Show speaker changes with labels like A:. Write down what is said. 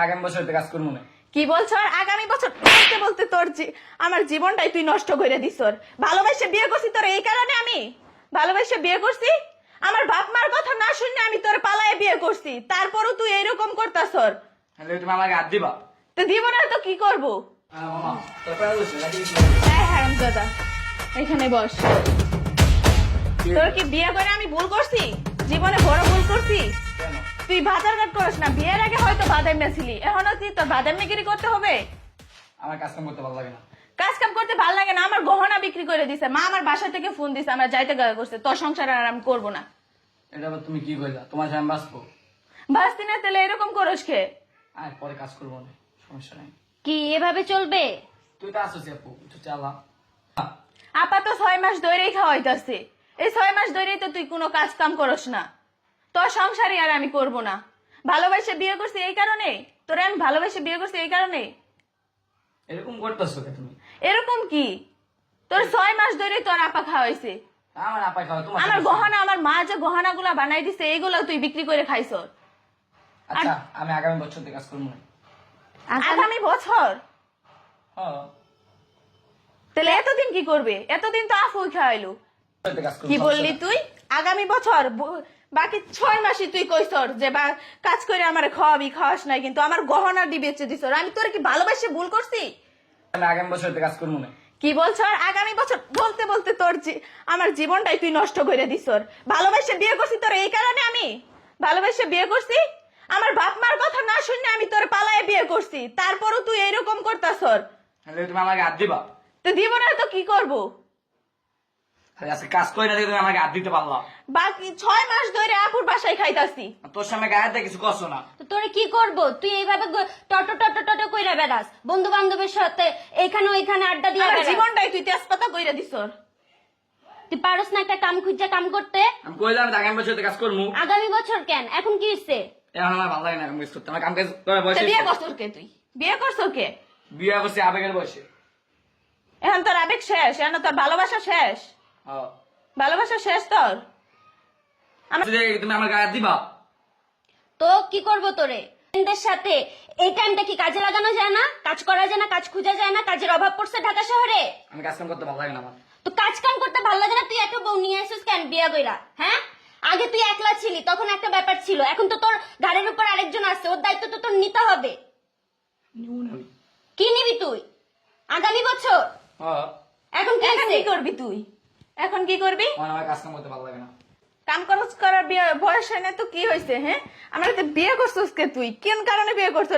A: আগামী বছর কাজ করবো না।
B: কি বলছো? আর আগামী বছর বলতে বলতে তোর আমার জীবনটাই তুই নষ্ট করে দিস। ভালোবাসে বিয়ে করছি তোর এই কারণে, আমি ভালোবাসে বিয়ে করছি। আমার বাপ মার কথা না শুনে আমি তোর পালায়ে বিয়ে করছি, তারপরও তুই এরকম করতাস।
A: তুমি আমাকে হাত দিবা?
B: তো দিব না তো কি করবো? হ্যাঁ হ্যাঁ দাদা, এখানে বস। তোর কি বিয়ে করে আমি ভুল করছি? জীবনে বড় ভুল করছি? তুই বাজার ঘাট করিস না, বিয়ের আগে হয়তো বাদাম ছিলি, এখনো তুই তোর বাদাম মেগিরি করতে হবে?
A: আমার কাজ কাম করতে ভালো লাগে না।
B: কাজ কাম করতে ভালো লাগে না? আমার গহনা বিক্রি করে দিছে, মা আমার বাসা থেকে ফোন দিছে, আমরা যাইতে গায়ে করছে, তোর সংসার আর আমি করবো না।
A: এটা আবার তুমি কি কইলা? তোমার সাথে আমি বাঁচবো?
B: বাঁচতি না তাহলে এরকম করস খে?
A: আর পরে কাজ করবো না, সমস্যা নাই।
C: কি এভাবে চলবে?
A: তুই তো আসছিস আপু, একটু চালা।
B: আপা তো 6 মাস ধরেই খাওয়াইতাছে, এই 6 মাস ধরেই তো তুই কোনো কাজ কাম করস না। তোর সংসারই আর আমি করবো না। ভালোবাসে বিয়ে করছি এই কারণে, তোরে আমি ভালোবাসে বিয়ে করছি এই কারণে।
A: এরকম করতেছো কে তুমি?
B: এরকম কি? তোর 6 মাস ধরে তোর আপা খাওয়াইছে।
A: আমার আপাই খাওয়া তোমার?
B: আমার গহনা, আমার মা যে গহনা গুলা বানাই দিছে এইগুলা তুই বিক্রি করে খাইছ।
A: আচ্ছা আমি আগামী বছর থেকে কাজ করবো না।
B: আগামী বছর?
A: হ্যাঁ।
B: তাহলে এতদিন কি করবে? এতদিন তো আফুই খাওয়াইলো।
A: কাজ করবো,
B: কি
A: সমস্যা
B: বললি
A: নাই।
B: তুই? আগামী বছর বাকি 6 মাসই তুই কইছর যে বা কাজ করে আমার খাওয়াবি, খাওয়াস নাই, কিন্তু আমার গহনা দি বেচে দিছর। আমি তোর কি ভালোবাসে ভুল করছি?
A: আমি আগামী বছর থেকে কাজ করবো না।
B: কি বলছো? আর আগামী বছর বলতে বলতে তোর আমার জীবনটাই তুই নষ্ট করে দিস। ভালোবাসে বিয়ে করছি তোর এই কারণে, আমি ভালোবাসে বিয়ে করছি। আমার বাপ মার কথা না শুনে আমি তোর পালায়ে বিয়ে করছি, তারপরও তুই এরকম করতাস।
A: তুমি আমাকে হাত দিবা?
B: তো দিব না তো কি করবো?
A: আজকে কাজ করি না দেখে তুমি আমাকে হাত দিতে পারলা?
B: বাকি 6 মাস ধরে আপুর বাসায় খাইতাছি।
A: তোর সামনে গায়ে হাতে কিছু করছো না।
C: তো তোরে কি করব? তুই এইভাবে টটো টটো টটো কইরা বেড়াস, বন্ধু বান্ধবের সাথে এখানে ওইখানে আড্ডা দিয়ে
B: আমার
C: বেড়াস।
B: জীবনটাই তুই তেজপাতা কইরা দিস।
C: তুই পারস না একটা কাম খুঁজে কাম করতে?
A: আমি কইলাম আগামী বছর থেকে কাজ করবো।
C: আগামী বছর কেন? এখন কি হচ্ছে?
A: এখন আমার ভালো লাগে না কাম কাজ করতে। আমার কাম কাজ করে বসে
B: বিয়ে করছর কে? তুই বিয়ে করছর কে?
A: বিয়ে করছি আবেগের বয়সে।
B: এখন তোর আবেগ শেষ, এখন তোর ভালোবাসা শেষ।
A: হ্যাঁ।
B: ভালোবাসা শেষ তোর?
A: তুমি আমার গায়ে হাত দিবা?
C: তো কি করব তোরে? ফ্রেন্ডদের সাথে এই টাইমটা কি কাজে লাগানো যায় না? কাজ করা যায় না? কাজ খুঁজা যায় না? কাজের অভাব পড়ছে ঢাকা শহরে।
A: আমি কাজ কাম করতে ভালো লাগে না আমার।
C: তো কাজ কাম করতে ভালো লাগে না? তুই একটা বউ নিয়ে আসিস কেন বিয়া কইরা? হ্যাঁ, আগে তুই একলা ছিলি, তখন একটা ব্যাপার ছিল, এখন তো তোর ঘাড়ের উপর আরেকজন আছে, ওর দায়িত্ব তো তোর নিতে হবে। কি নিবি তুই আগামী বছর?
A: হ্যাঁ।
C: এখন কি
B: এখন
C: হইছে?
B: কি করবি তুই? এখন কি করবি?
A: আমার কাজ কাম করতে ভালো লাগে না।
B: কাম খরচ করার বয়স হয় না তো কি হয়েছে? হ্যাঁ, আমার বিয়ে করছিস কে? তুই কোন কারণে বিয়ে করছিস?